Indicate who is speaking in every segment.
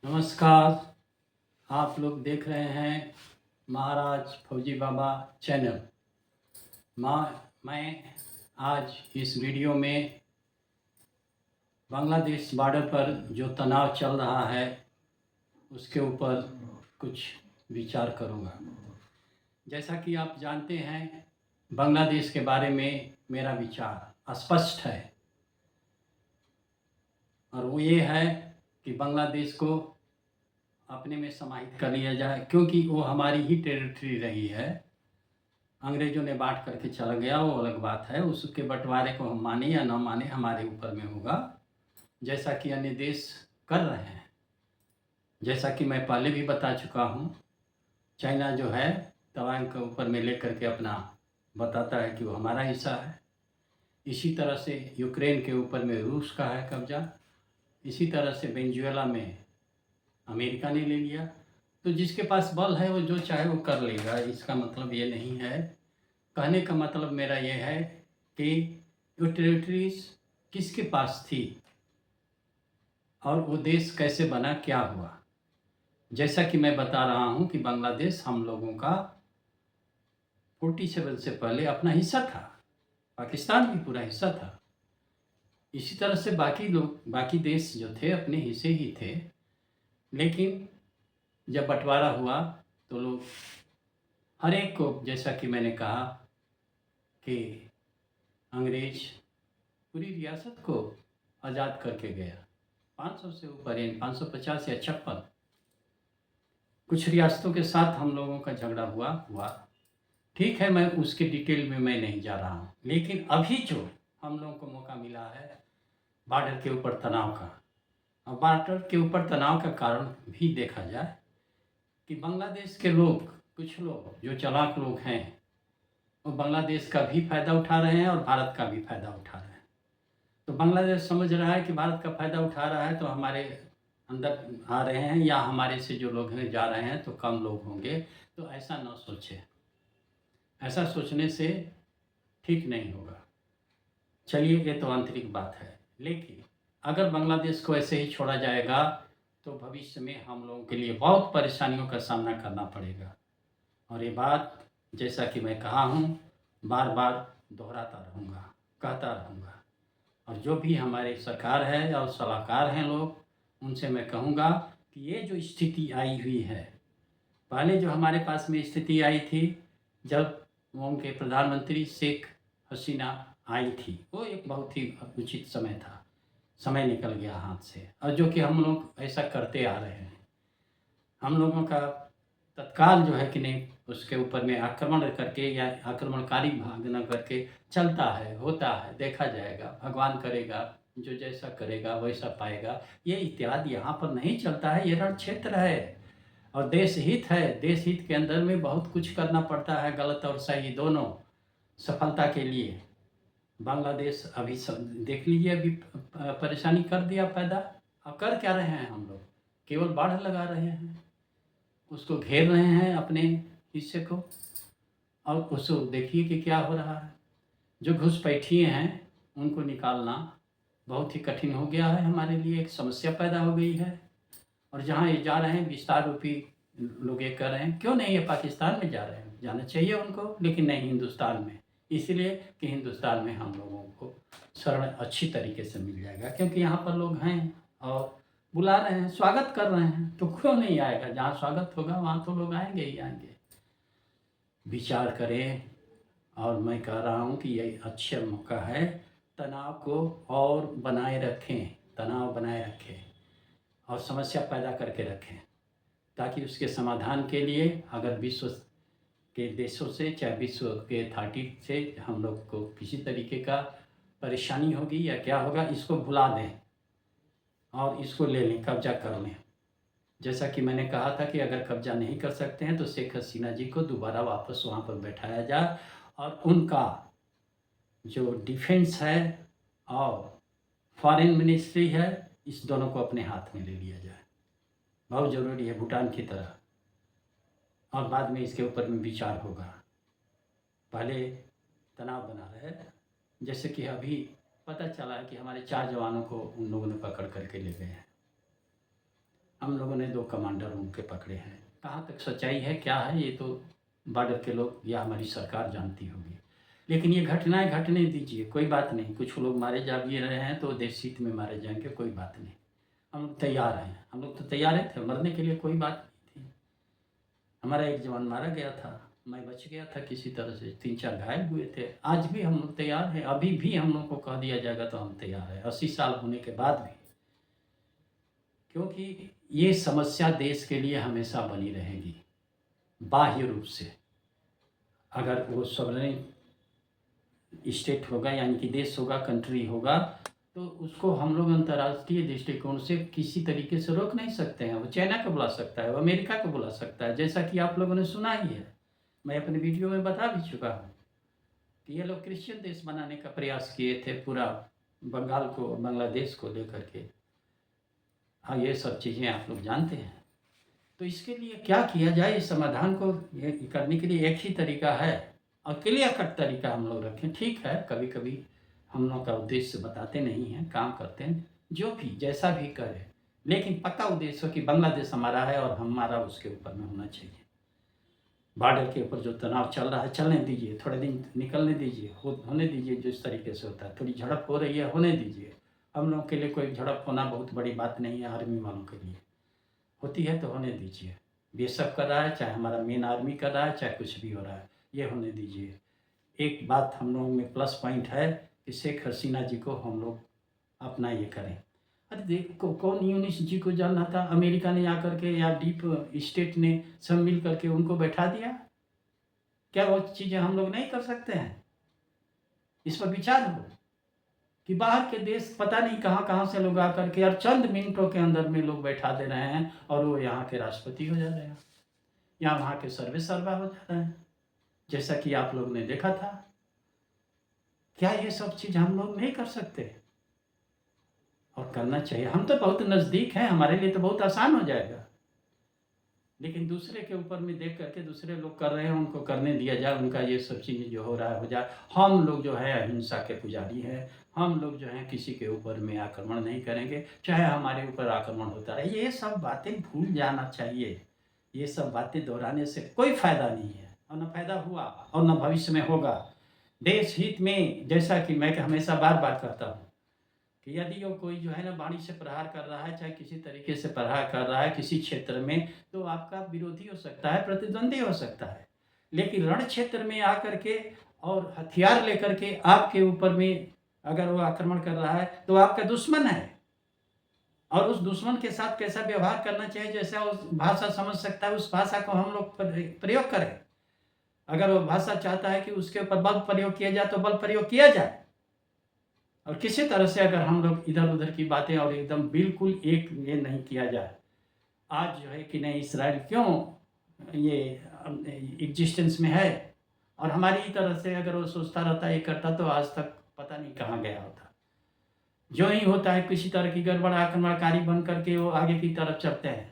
Speaker 1: नमस्कार। आप लोग देख रहे हैं महाराज फौजी बाबा चैनल। मैं आज इस वीडियो में बांग्लादेश बॉर्डर पर जो तनाव चल रहा है उसके ऊपर कुछ विचार करूंगा। जैसा कि आप जानते हैं, बांग्लादेश के बारे में मेरा विचार स्पष्ट है और वो ये है कि बांग्लादेश को अपने में समाहित कर लिया जाए, क्योंकि वो हमारी ही टेरिटरी रही है। अंग्रेज़ों ने बांट करके चला गया, वो अलग बात है। उसके बंटवारे को हम माने या ना माने, हमारे ऊपर में होगा, जैसा कि अन्य देश कर रहे हैं। जैसा कि मैं पहले भी बता चुका हूँ, चाइना जो है तवांग के ऊपर में लेकर के अपना बताता है कि वो हमारा हिस्सा है। इसी तरह से यूक्रेन के ऊपर में रूस का है कब्जा। इसी तरह से वेनेजुएला में अमेरिका ने ले लिया। तो जिसके पास बल है वो जो चाहे वो कर लेगा। इसका मतलब ये नहीं है, कहने का मतलब मेरा ये है कि वो टेरिटरीज किसके पास थी और वो देश कैसे बना, क्या हुआ। जैसा कि मैं बता रहा हूँ कि बांग्लादेश हम लोगों का 47 से पहले अपना हिस्सा था, पाकिस्तान भी पूरा हिस्सा था। इसी तरह से बाकी देश जो थे अपने हिस्से ही थे, लेकिन जब बंटवारा हुआ तो लोग हर एक को, जैसा कि मैंने कहा कि अंग्रेज पूरी रियासत को आज़ाद करके गया। 500 से ऊपर, यानी 550 या 56 कुछ रियासतों के साथ हम लोगों का झगड़ा हुआ। ठीक है, मैं उसके डिटेल में मैं नहीं जा रहा हूँ, लेकिन अभी जो हम लोगों को मौका मिला है बॉर्डर के ऊपर तनाव का, और बॉर्डर के ऊपर तनाव का कारण भी देखा जाए कि बांग्लादेश के लोग, कुछ लोग जो चालाक लोग हैं, वो बांग्लादेश का भी फ़ायदा उठा रहे हैं और भारत का भी फ़ायदा उठा रहे हैं। तो बांग्लादेश समझ रहा है कि भारत का फ़ायदा उठा रहा है तो हमारे अंदर आ रहे हैं, या हमारे से जो लोग हैं जा रहे हैं तो कम लोग होंगे। तो ऐसा ना सोचें, ऐसा सोचने से ठीक नहीं होगा। चलिए, ये तो आंतरिक बात है, लेकिन अगर बांग्लादेश को ऐसे ही छोड़ा जाएगा तो भविष्य में हम लोगों के लिए बहुत परेशानियों का सामना करना पड़ेगा। और ये बात, जैसा कि मैं कहा हूँ, बार बार दोहराता रहूँगा, कहता रहूँगा। और जो भी हमारे सरकार है और सलाहकार हैं लोग, उनसे मैं कहूँगा कि ये जो स्थिति आई हुई है, पहले जो हमारे पास में स्थिति आई थी जब उनके प्रधानमंत्री शेख हसीना आई थी, वो एक बहुत ही उचित समय था। समय निकल गया हाथ से, और जो कि हम लोग ऐसा करते आ रहे हैं। हम लोगों का तत्काल जो है कि नहीं, उसके ऊपर में आक्रमण करके या आक्रमणकारी भाग न करके चलता है, होता है, देखा जाएगा, भगवान करेगा, जो जैसा करेगा वैसा पाएगा, ये इत्यादि यहाँ पर नहीं चलता है। ये रण क्षेत्र है और देश हित है। देश हित के अंदर में बहुत कुछ करना पड़ता है, गलत और सही दोनों, सफलता के लिए। बांग्लादेश अभी देख लीजिए, अभी परेशानी कर दिया पैदा। अब कर क्या रहे हैं हम लोग? केवल बाढ़ लगा रहे हैं, उसको घेर रहे हैं अपने हिस्से को, और उसको देखिए कि क्या हो रहा है। जो घुसपैठिए हैं उनको निकालना बहुत ही कठिन हो गया है, हमारे लिए एक समस्या पैदा हो गई है। और जहाँ ये जा रहे हैं विस्तार रूपी लोग, ये कर रहे हैं, क्यों नहीं ये पाकिस्तान में जा रहे हैं, जाना चाहिए उनको, लेकिन नहीं हिंदुस्तान में। इसलिए कि हिंदुस्तान में हम लोगों को शरण अच्छी तरीके से मिल जाएगा, क्योंकि यहाँ पर लोग हैं और बुला रहे हैं, स्वागत कर रहे हैं, तो क्यों नहीं आएगा? जहाँ स्वागत होगा वहाँ तो लोग आएंगे ही आएंगे। विचार करें। और मैं कह रहा हूँ कि ये अच्छा मौका है, तनाव को और बनाए रखें, तनाव बनाए रखें और समस्या पैदा करके रखें, ताकि उसके समाधान के लिए अगर विश्व के देशों से, चाहे विश्व के अथॉरिटी से हम लोग को किसी तरीके का परेशानी होगी या क्या होगा, इसको भुला दें और इसको ले लें, कब्जा कर लें। जैसा कि मैंने कहा था कि अगर कब्जा नहीं कर सकते हैं तो शेख हसीना जी को दोबारा वापस वहाँ पर बैठाया जाए और उनका जो डिफेंस है और फॉरेन मिनिस्ट्री है, इस दोनों को अपने हाथ में ले लिया जाए। बहुत ज़रूरी है, भूटान की तरह। और बाद में इसके ऊपर में विचार होगा। पहले तनाव बना रहे, जैसे कि अभी पता चला है कि हमारे 4 जवानों को उन लोगों ने पकड़ करके ले गए हैं। हम लोगों ने 2 कमांडर उनके पकड़े हैं। कहाँ तक सच्चाई है, क्या है, ये तो बॉर्डर के लोग या हमारी सरकार जानती होगी। लेकिन ये घटनाएँ घटने दीजिए, कोई बात नहीं। कुछ लोग मारे जा भी रहे हैं तो देश हित में मारे जाएँगे, कोई बात नहीं। हम लोग तैयार हैं, हम लोग तो तैयार ही थे, मरने के लिए कोई बात नहीं थी। हमारा एक जवान मारा गया था, मैं बच गया था किसी तरह से, 3-4 घायल हुए थे। आज भी हम लोग तैयार हैं, अभी भी हम लोग को कह दिया जाएगा तो हम तैयार हैं, 80 साल होने के बाद भी। क्योंकि ये समस्या देश के लिए हमेशा बनी रहेगी, बाह्य रूप से। अगर वो सॉवरेन स्टेट होगा, यानी कि देश होगा, कंट्री होगा, तो उसको हम लोग अंतर्राष्ट्रीय दृष्टिकोण से किसी तरीके से रोक नहीं सकते हैं। वो चाइना को बुला सकता है, वो अमेरिका को बुला सकता है, जैसा कि आप लोगों ने सुना ही है। मैं अपने वीडियो में बता भी चुका हूँ कि ये लोग क्रिश्चियन देश बनाने का प्रयास किए थे, पूरा बंगाल को, बांग्लादेश को लेकर के। हाँ, ये सब चीज़ें आप लोग जानते हैं। तो इसके लिए क्या किया जाए, इस समाधान को ये करने के लिए एक ही तरीका है, और क्लियर कट तरीका हम लोग रखें। ठीक है, कभी कभी हम लोग का उद्देश्य बताते नहीं हैं, काम करते हैं, जो भी जैसा भी करे, लेकिन पक्का उद्देश्य हो कि बांग्लादेश हमारा है और हमारा उसके ऊपर में होना चाहिए। बॉर्डर के ऊपर जो तनाव चल रहा है, चलने दीजिए, थोड़े दिन निकलने दीजिए, होने दीजिए। जिस तरीके से होता है, थोड़ी झड़प हो रही है, होने दीजिए। हम लोगों के लिए कोई झड़प होना बहुत बड़ी बात नहीं है, आर्मी वालों के लिए होती है तो होने दीजिए। बीएसएफ कर रहा है, चाहे हमारा मेन आर्मी कर रहा है, चाहे कुछ भी हो रहा है, ये होने दीजिए। एक बात हम लोगों में प्लस पॉइंट है कि शेख हसीना जी को हम लोग अपना ये करें। अरे देखो, कौन यूनिस जी को जानना था, अमेरिका ने आकर के या डीप स्टेट ने सब मिल करके उनको बैठा दिया। क्या वो चीज़ें हम लोग नहीं कर सकते हैं? इस पर विचार हो कि बाहर के देश पता नहीं कहाँ कहाँ से लोग आकर के और चंद मिनटों के अंदर में लोग बैठा दे रहे हैं, और वो यहाँ के राष्ट्रपति हो जा रहे हैं, या वहाँ के सर्वे सर्वा हो जा रहे हैं, जैसा कि आप लोग ने देखा था। क्या ये सब चीज़ हम लोग नहीं कर सकते? और करना चाहिए। हम तो बहुत नज़दीक हैं, हमारे लिए तो बहुत आसान हो जाएगा। लेकिन दूसरे के ऊपर में देख करके दूसरे लोग कर रहे हैं, उनको करने दिया जाए, उनका ये सब चीज़ जो हो रहा है हो जाए। हम लोग जो है अहिंसा के पुजारी हैं, हम लोग जो हैं किसी के ऊपर में आक्रमण नहीं करेंगे, चाहे हमारे ऊपर आक्रमण होता रहे। ये सब बातें भूल जाना चाहिए। ये सब बातें दोहराने से कोई फ़ायदा नहीं है, और न फ़ायदा हुआ और न भविष्य में होगा। देश हित में, जैसा कि मैं हमेशा बार बार कहता हूँ कि यदि वो कोई जो है ना वाणी से प्रहार कर रहा है, चाहे किसी तरीके से प्रहार कर रहा है किसी क्षेत्र में, तो आपका विरोधी हो सकता है, प्रतिद्वंदी हो सकता है। लेकिन रण क्षेत्र में आकर के और हथियार लेकर के आपके ऊपर में अगर वो आक्रमण कर रहा है, तो आपका दुश्मन है। और उस दुश्मन के साथ कैसा व्यवहार करना चाहिए, जैसा उस भाषा समझ सकता है, उस भाषा को हम लोग प्रयोग करें। अगर वो भाषा चाहता है कि उसके ऊपर बल प्रयोग किया जाए, तो बल प्रयोग किया जाए। और किसी तरह से अगर हम लोग इधर उधर की बातें और एकदम बिल्कुल एक ये नहीं किया जाए। आज जो है कि नहीं, इसराइल क्यों ये एग्जिस्टेंस में है, और हमारी ही तरह से अगर वो सोचता रहता, ये करता, तो आज तक पता नहीं कहाँ गया होता। जो ही होता है किसी तरह की गड़बड़, आक्रमणकारी बन करके वो आगे की तरफ चलते हैं।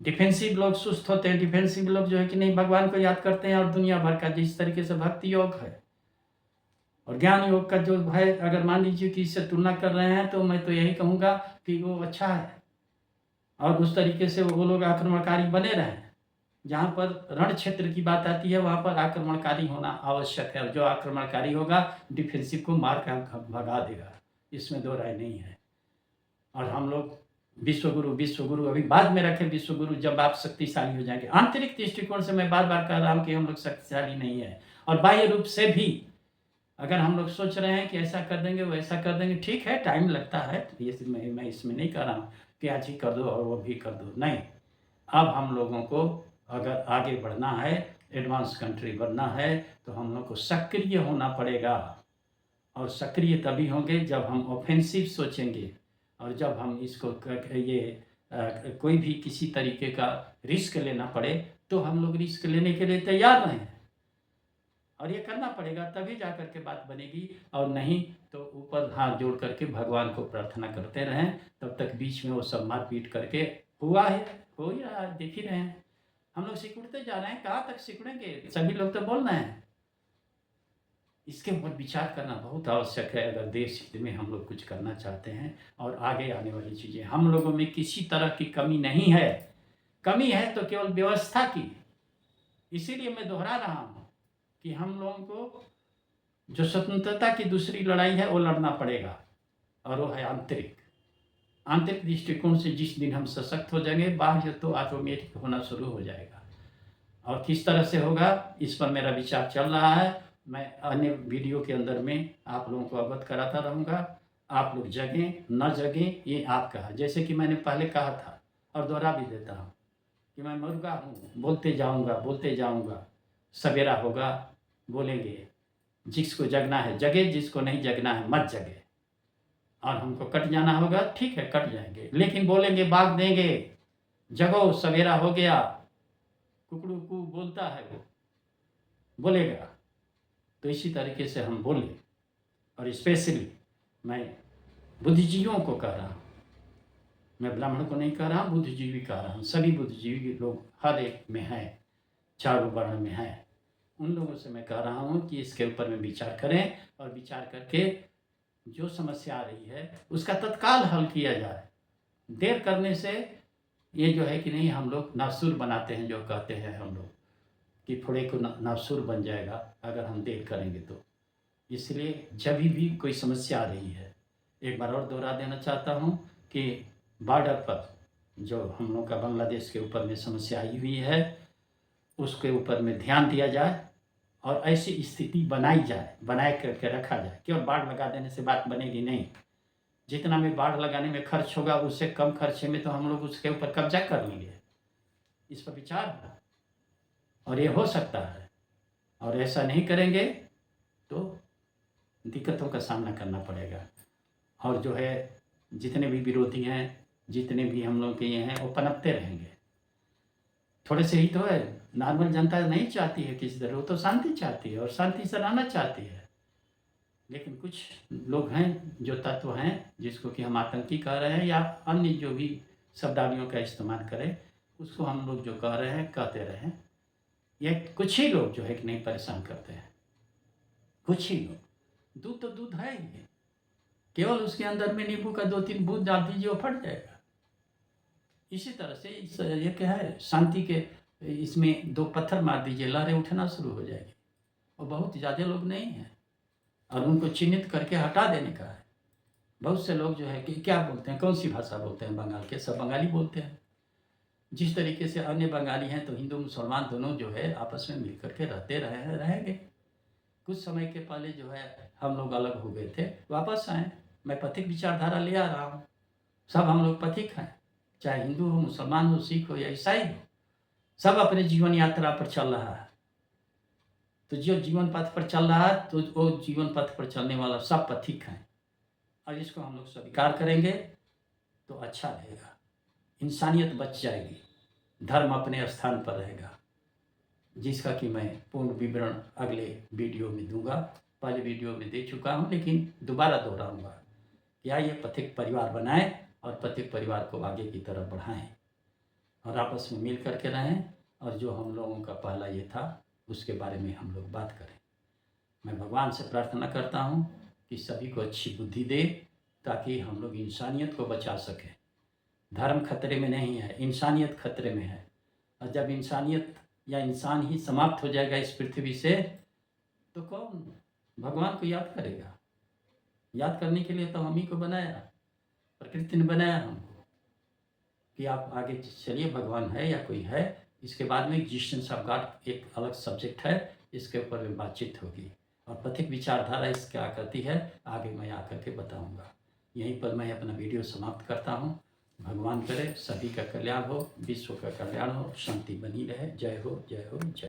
Speaker 1: डिफेंसिव लोग सुस्त होते हैं, डिफेंसिव लोग जो है कि नहीं भगवान को याद करते हैं, और दुनिया भर का जिस तरीके से भक्ति योग है और ज्ञान योग का जो है, अगर मान लीजिए कि इससे तुलना कर रहे हैं, तो मैं तो यही कहूँगा कि वो अच्छा है, और उस तरीके से वो लोग आक्रमणकारी बने रहें। जहाँ पर रण क्षेत्र की बात आती है, वहाँ पर आक्रमणकारी होना आवश्यक है, और जो आक्रमणकारी होगा डिफेंसिव को मार कर भगा देगा, इसमें दो राय नहीं है। और हम लोग विश्वगुरु अभी बाद में रखें, विश्वगुरु जब आप शक्तिशाली हो जाएंगे। आंतरिक दृष्टिकोण से मैं बार बार कह रहा हूँ कि हम लोग शक्तिशाली नहीं है, और बाह्य रूप से भी अगर हम लोग सोच रहे हैं कि ऐसा कर देंगे वैसा कर देंगे, ठीक है, टाइम लगता है, ये मैं इसमें नहीं कह रहा हूँ कि आज ही कर दो और वो भी कर दो, नहीं। अब हम लोगों को अगर आगे बढ़ना है, एडवांस कंट्री बनना है, तो हम लोग को सक्रिय होना पड़ेगा। और सक्रिय तभी होंगे जब हम ऑफेंसिव सोचेंगे, और जब हम इसको कोई भी किसी तरीके का रिस्क लेना पड़े, तो हम लोग रिस्क लेने के लिए तैयार रहें, और ये करना पड़ेगा, तभी जा कर के बात बनेगी। और नहीं तो ऊपर हाथ जोड़ करके भगवान को प्रार्थना करते रहें, तब तक बीच में वो सब मारपीट करके हुआ है, हो ही रहा है, देख ही रहे हैं। हम लोग सिकुड़ते जा रहे हैं, कहाँ तक सिकुड़ेंगे? सभी लोग तो बोल रहे हैं। इसके ऊपर विचार करना बहुत आवश्यक है अगर देश हित में हम लोग कुछ करना चाहते हैं और आगे आने वाली चीज़ें। हम लोगों में किसी तरह की कमी नहीं है, कमी है तो केवल व्यवस्था की। इसीलिए मैं दोहरा रहा हूँ कि हम लोगों को जो स्वतंत्रता की दूसरी लड़ाई है वो लड़ना पड़ेगा, और वो है आंतरिक। आंतरिक दृष्टिकोण से जिस दिन हम सशक्त हो जाएंगे, बाह्य तो ऑटोमेटिक होना शुरू हो जाएगा। और किस तरह से होगा इस पर मेरा विचार चल रहा है। मैं अन्य वीडियो के अंदर में आप लोगों को अवगत कराता रहूँगा। आप लोग जगें न जगें ये आपका है। जैसे कि मैंने पहले कहा था और दोहरा भी देता हूँ कि मैं मुर्गा हूँ, बोलते जाऊँगा, सवेरा होगा बोलेंगे। जिसको जगना है जगे, जिसको नहीं जगना है मत जगे। और हमको कट जाना होगा, ठीक है कट जाएंगे, लेकिन बोलेंगे भाग देंगे, जगो सवेरा हो गया। कुकड़ू कू बोलता है, वो बोलेगा। तो इसी तरीके से हम बोलें। और स्पेशली मैं बुद्धिजीवियों को कह रहा हूँ, मैं ब्राह्मण को नहीं कह रहा हूँ, बुद्धिजीवी कह रहा हूँ। सभी बुद्धिजीवी लोग हर एक में हैं, चारों वर्ण में हैं। उन लोगों से मैं कह रहा हूँ कि इसके ऊपर में विचार करें और विचार करके जो समस्या आ रही है उसका तत्काल हल किया जाए। देर करने से ये जो है कि नहीं, हम लोग नासूर बनाते हैं, जो कहते हैं हम लोग कि फोड़े को नासूर बन जाएगा अगर हम देर करेंगे तो। इसलिए जब भी कोई समस्या आ रही है, एक बार और दोहरा देना चाहता हूँ कि बॉर्डर पर जो हम लोग का बांग्लादेश के ऊपर में समस्या आई हुई है उसके ऊपर में ध्यान दिया जाए और ऐसी स्थिति बनाई जाए, बनाए करके रखा जाए। केवल बाढ़ लगा देने से बात बनेगी नहीं। जितना में बाढ़ लगाने में खर्च होगा उससे कम खर्चे में तो हम लोग उसके ऊपर कब्जा कर लेंगे। इस पर विचार हो और ये हो सकता है। और ऐसा नहीं करेंगे तो दिक्कतों का सामना करना पड़ेगा। और जो है जितने भी विरोधी हैं, जितने भी हम लोग के ये हैं, वो पनपते रहेंगे। थोड़े से ही तो है, नॉर्मल जनता नहीं चाहती है किसी तरह, वो तो शांति चाहती है और शांति से रहना चाहती है। लेकिन कुछ लोग हैं जो तत्व हैं जिसको कि हम आतंकी कह रहे हैं या अन्य जो भी शब्दावलियों का इस्तेमाल करें, उसको हम लोग जो कह रहे हैं कहते रहें। ये कुछ ही लोग जो है कि नहीं परेशान करते हैं, कुछ ही लोग। दूध तो दूध है ही, केवल उसके अंदर में नींबू का 2-3 बूंद डाल दीजिए वो फट जाएगा। इसी तरह से ये क्या है, शांति के इसमें 2 पत्थर मार दीजिए, लहरें उठना शुरू हो जाएगी। और बहुत ज़्यादा लोग नहीं हैं और उनको चिन्हित करके हटा देने का है। बहुत से लोग जो है कि क्या बोलते हैं, कौन सी भाषा बोलते हैं बंगाल के, सब बंगाली बोलते हैं। जिस तरीके से अन्य बंगाली हैं तो हिंदू मुसलमान दोनों जो है आपस में मिल करके रहते रहेंगे। कुछ समय के पहले जो है हम लोग अलग हो गए थे, वापस आए। मैं पथिक विचारधारा ले आ रहा हूँ। सब हम लोग पथिक हैं, चाहे हिंदू हो, मुसलमान हो, सिख हो या ईसाई हो, सब अपने जीवन यात्रा पर चल रहा है। तो जो जीवन पथ पर चल रहा है तो वो जीवन पथ पर चलने वाला सब पथिक हैं। और इसको हम लोग स्वीकार करेंगे तो अच्छा रहेगा, इंसानियत बच जाएगी, धर्म अपने स्थान पर रहेगा। जिसका कि मैं पूर्ण विवरण अगले वीडियो में दूंगा। पहले वीडियो में दे चुका हूं, लेकिन दोबारा दोहराऊंगा। क्या ये पथिक परिवार बनाएं और पथिक परिवार को आगे की तरफ बढ़ाएं और आपस में मिल करके रहें। और जो हम लोगों का पहला ये था उसके बारे में हम लोग बात करें। मैं भगवान से प्रार्थना करता हूँ कि सभी को अच्छी बुद्धि दे ताकि हम लोग इंसानियत को बचा सकें। धर्म खतरे में नहीं है, इंसानियत खतरे में है। और जब इंसानियत या इंसान ही समाप्त हो जाएगा इस पृथ्वी से तो कौन भगवान को याद करेगा। याद करने के लिए तो हम ही को बनाया, प्रकृति ने बनाया हमको कि आप आगे चलिए, भगवान है या कोई है। इसके बाद में एग्जिस्टेंस ऑफ गॉड एक अलग सब्जेक्ट है, इसके ऊपर में बातचीत होगी। और पथिक विचारधारा इसके क्या करती है आगे मैं आकर के बताऊंगा। यहीं पर मैं अपना वीडियो समाप्त करता हूं। भगवान करे सभी का कल्याण हो, विश्व का कल्याण हो, शांति बनी रहे। जय हो, जय हो, जय।